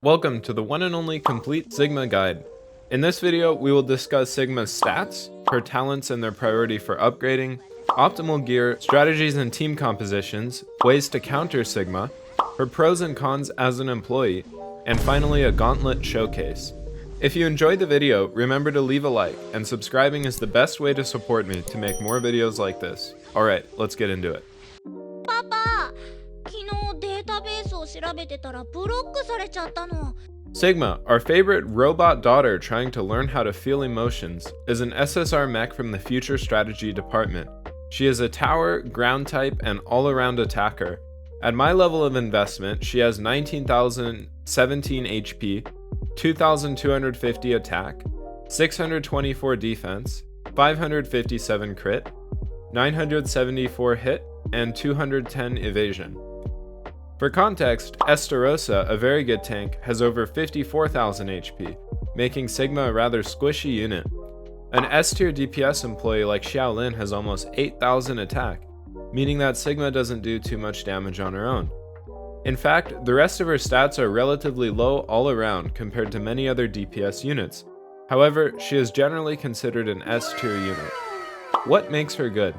Welcome to the one and only complete Sigma guide. In this video, we will discuss Sigma's stats, her talents and their priority for upgrading, optimal gear, strategies and team compositions, ways to counter Sigma, her pros and cons as an employee, and finally a gauntlet showcase. If you enjoyed the video, remember to leave a like, and subscribing is the best way to support me to make more videos like this. Alright, let's get into it. パパ、昨日データベースを調べてたらブロックされちゃったの。 Sigma, our favorite robot daughter trying to learn how to feel emotions, is an SSR mech from the Future Strategy Department. She is a tower, ground type, and all-around attacker. At my level of investment, she has 19,017 HP, 2,250 attack, 624 defense, 557 crit, 974 hit, and 210 evasion. For context, Estarossa, a very good tank, has over 54,000 HP, making Sigma a rather squishy unit. An S-tier DPS employee like Xiaolin has almost 8,000 attack, meaning that Sigma doesn't do too much damage on her own. In fact, the rest of her stats are relatively low all around compared to many other DPS units. However, she is generally considered an S-tier unit. What makes her good?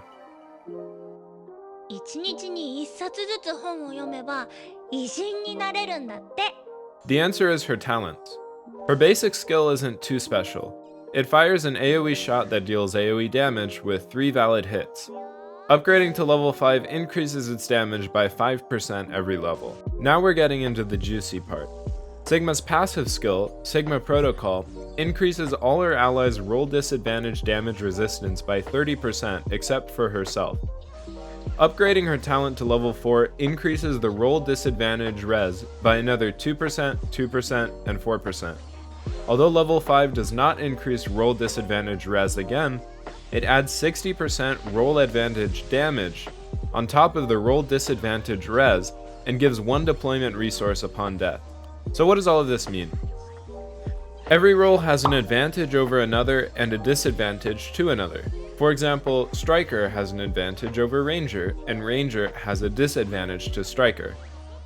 1日に1冊ずつ本を読めば偉人になれるんだって。 The answer is her talents. Her basic skill isn't too special. It fires an AoE shot that deals AoE damage with 3 valid hits. Upgrading to level 5 increases its damage by 5% every level. Now we're getting into the juicy part. Sigma's passive skill, Sigma Protocol, increases all her allies' roll disadvantage damage resistance by 30% except for herself. Upgrading her talent to level 4 increases the roll disadvantage res by another 2%, 2%, and 4%. Although level 5 does not increase roll disadvantage res again, it adds 60% roll advantage damage on top of the roll disadvantage res and gives 1 deployment resource upon death. So what does all of this mean? Every role has an advantage over another and a disadvantage to another. For example, Striker has an advantage over Ranger, and Ranger has a disadvantage to Striker.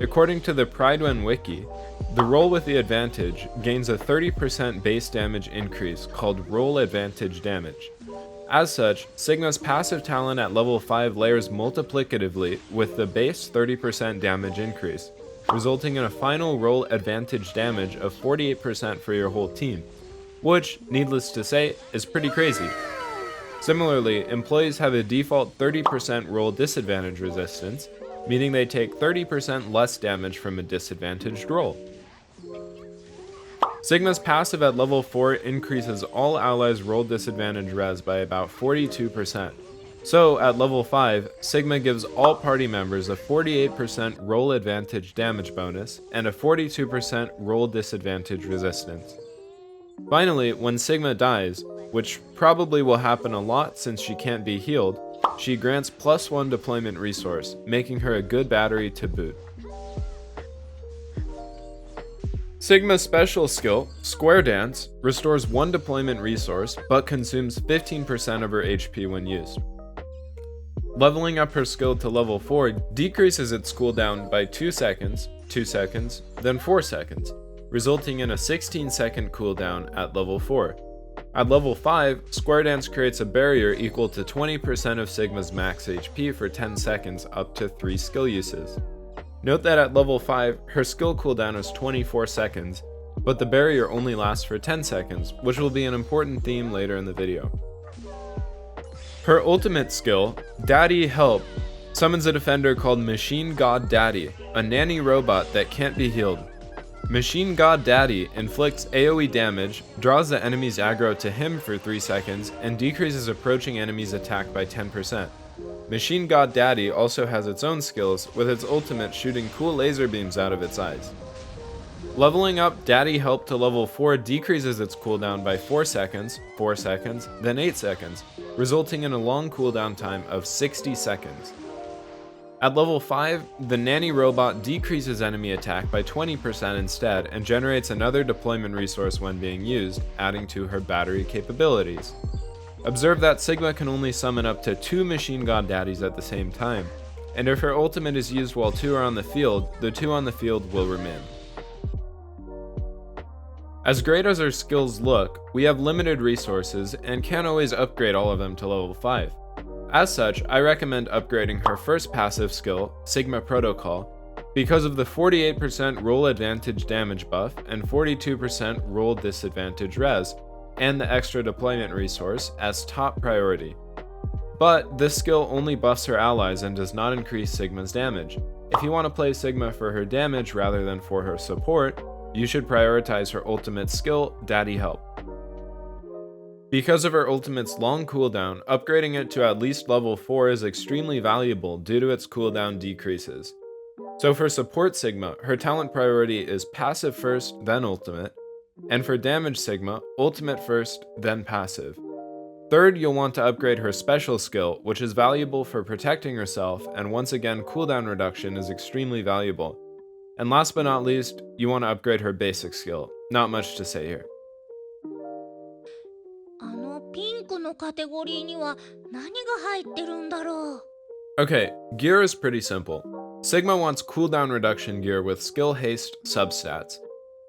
According to the Pridwen wiki, the role with the advantage gains a 30% base damage increase called roll advantage damage. As such, Sigma's passive talent at level 5 layers multiplicatively with the base 30% damage increase, resulting in a final roll advantage damage of 48% for your whole team, which, needless to say, is pretty crazy. Similarly, employees have a default 30% roll disadvantage resistance, meaning they take 30% less damage from a disadvantaged roll. Sigma's passive at level 4 increases all allies' roll disadvantage res by about 42%. So, at level 5, Sigma gives all party members a 48% roll advantage damage bonus and a 42% roll disadvantage resistance. Finally, when Sigma dies, which probably will happen a lot since she can't be healed, she grants +1 deployment resource, making her a good battery to boot. Sigma's special skill, Square Dance, restores 1 deployment resource but consumes 15% of her HP when used. Leveling up her skill to level 4 decreases its cooldown by 2 seconds, 2 seconds, then 4 seconds, resulting in a 16-second cooldown at level 4. At level 5, Square Dance creates a barrier equal to 20% of Sigma's max HP for 10 seconds up to 3 skill uses. Note that at level 5, her skill cooldown is 24 seconds, but the barrier only lasts for 10 seconds, which will be an important theme later in the video. Her ultimate skill, Daddy Help, summons a defender called Machine God Daddy, a nanny robot that can't be healed. Machine God Daddy inflicts AoE damage, draws the enemy's aggro to him for 3 seconds, and decreases approaching enemies' attack by 10%. Machine God Daddy also has its own skills, with its ultimate shooting cool laser beams out of its eyes. Leveling up Daddy Help to level 4 decreases its cooldown by 4 seconds, 4 seconds, then 8 seconds, resulting in a long cooldown time of 60 seconds. At level 5, the nanny robot decreases enemy attack by 20% instead and generates another deployment resource when being used, adding to her battery capabilities. Observe that Sigma can only summon up to 2 Machine God Daddies at the same time, and if her ultimate is used while 2 are on the field, the 2 on the field will remain. As great as our skills look, we have limited resources and can't always upgrade all of them to level 5. As such, I recommend upgrading her first passive skill, Sigma Protocol, because of the 48% roll advantage damage buff and 42% roll disadvantage res, and the extra deployment resource as top priority. But this skill only buffs her allies and does not increase Sigma's damage. If you want to play Sigma for her damage rather than for her support, you should prioritize her ultimate skill, Daddy Help. Because of her ultimate's long cooldown, upgrading it to at least level 4 is extremely valuable due to its cooldown decreases. So for support Sigma, her talent priority is passive first, then ultimate, and for damage Sigma, ultimate first, then passive. Third, you'll want to upgrade her special skill, which is valuable for protecting herself, and once again, cooldown reduction is extremely valuable. And last but not least, you want to upgrade her basic skill. Not much to say here. ピンクのカテゴリーには何が入ってるんだろう? Okay, gear is pretty simple. Sigma wants cooldown reduction gear with skill haste substats.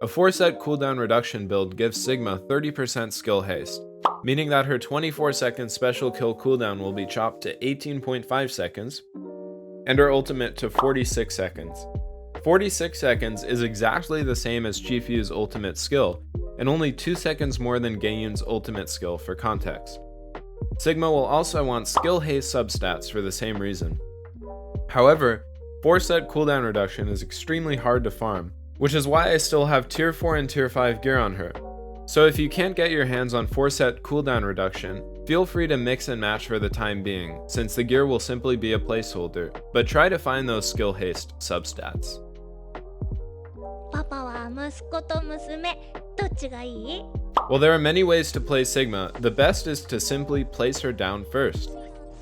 A 4-set cooldown reduction build gives Sigma 30% skill haste, meaning that her 24-second special kill cooldown will be chopped to 18.5 seconds, and her ultimate to 46 seconds. 46 seconds is exactly the same as Chifuyu's ultimate skill, and only 2 seconds more than Gaeyun's ultimate skill for context. Sigma will also want skill haste substats for the same reason. However, 4-set cooldown reduction is extremely hard to farm, which is why I still have tier 4 and tier 5 gear on her. So if you can't get your hands on 4-set cooldown reduction, feel free to mix and match for the time being, since the gear will simply be a placeholder, but try to find those skill haste substats. パパは息子と娘、どっちがいい? While there are many ways to play Sigma, the best is to simply place her down first.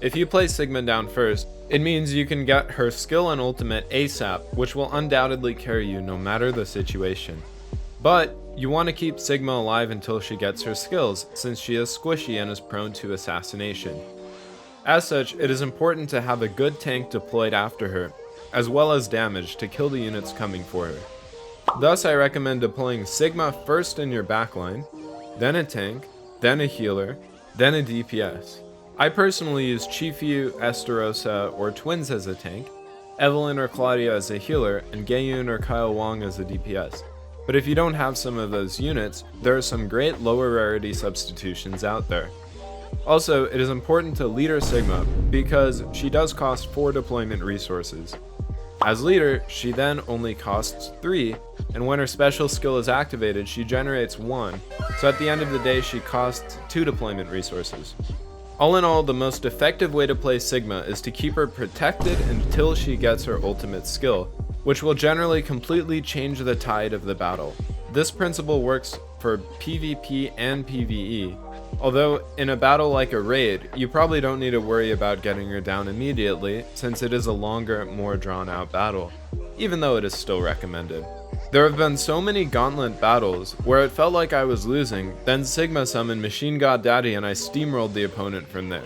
If you place Sigma down first, it means you can get her skill and ultimate ASAP, which will undoubtedly carry you no matter the situation. But you want to keep Sigma alive until she gets her skills, since she is squishy and is prone to assassination. As such, it is important to have a good tank deployed after her, as well as damage to kill the units coming for her. Thus, I recommend deploying Sigma first in your backline, then a tank, then a healer, then a DPS. I personally use Chifuyu, Estarossa, or Twins as a tank, Evelyn or Claudia as a healer, and Gaeyun or Kyle Wong as a DPS. But if you don't have some of those units, there are some great lower rarity substitutions out there. Also, it is important to leader Sigma because she does cost 4 deployment resources. As leader, she then only costs 3, and when her special skill is activated, she generates 1, so at the end of the day she costs 2 deployment resources. All in all, the most effective way to play Sigma is to keep her protected until she gets her ultimate skill, which will generally completely change the tide of the battle. This principle works for PvP and PVE, although in a battle like a raid, you probably don't need to worry about getting her down immediately, since it is a longer, more drawn out battle, even though it is still recommended. There have been so many gauntlet battles where it felt like I was losing, then Sigma summoned Machine God Daddy and I steamrolled the opponent from there.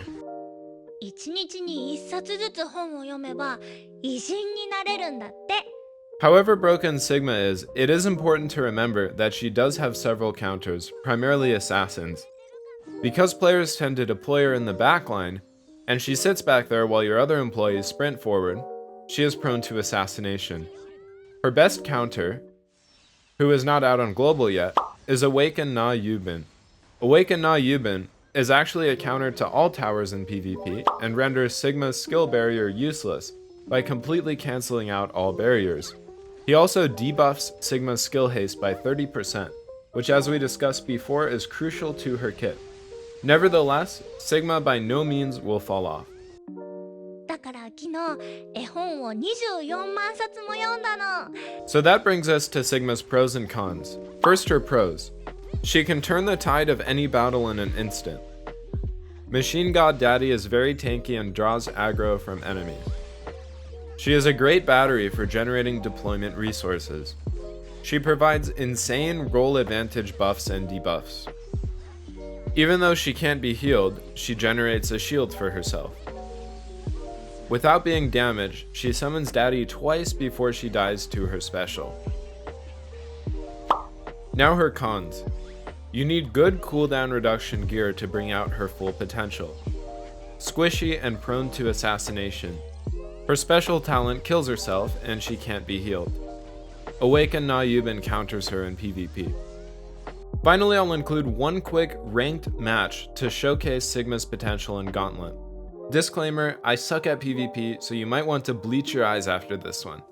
1日に1冊ずつ本を読めば偉人になれるんだって。 However broken Sigma is, it is important to remember that she does have several counters, primarily assassins. Because players tend to deploy her in the backline, and she sits back there while your other employees sprint forward, she is prone to assassination. Her best counter, who is not out on global yet, is Awaken Na Yubin. Awaken Na Yubin is actually a counter to all towers in PvP and renders Sigma's skill barrier useless by completely cancelling out all barriers. He also debuffs Sigma's skill haste by 30%, which as we discussed before is crucial to her kit. Nevertheless, Sigma by no means will fall off. だから昨日絵本を24万冊も読んだの。 So that brings us to Sigma's pros and cons. First, her pros. She can turn the tide of any battle in an instant. Machine God Daddy is very tanky and draws aggro from enemies. She is a great battery for generating deployment resources. She provides insane roll advantage buffs and debuffs. Even though she can't be healed, she generates a shield for herself. Without being damaged, she summons Daddy twice before she dies to her special. Now her cons. You need good cooldown reduction gear to bring out her full potential. Squishy and prone to assassination. Her special talent kills herself and she can't be healed. Awakened Nayuban counters her in PvP. Finally, I'll include one quick ranked match to showcase Sigma's potential in Gauntlet. Disclaimer, I suck at PvP, so you might want to bleach your eyes after this one.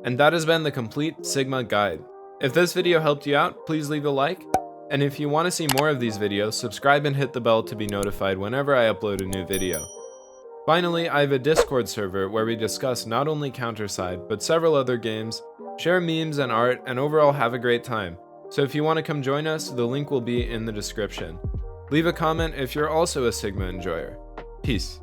And that has been the complete Sigma guide. If this video helped you out, please leave a like. And if you want to see more of these videos, subscribe and hit the bell to be notified whenever I upload a new video. Finally, I have a Discord server where we discuss not only Counterside, but several other games, share memes and art, and overall have a great time. So if you want to come join us, the link will be in the description. Leave a comment if you're also a Sigma enjoyer. Peace.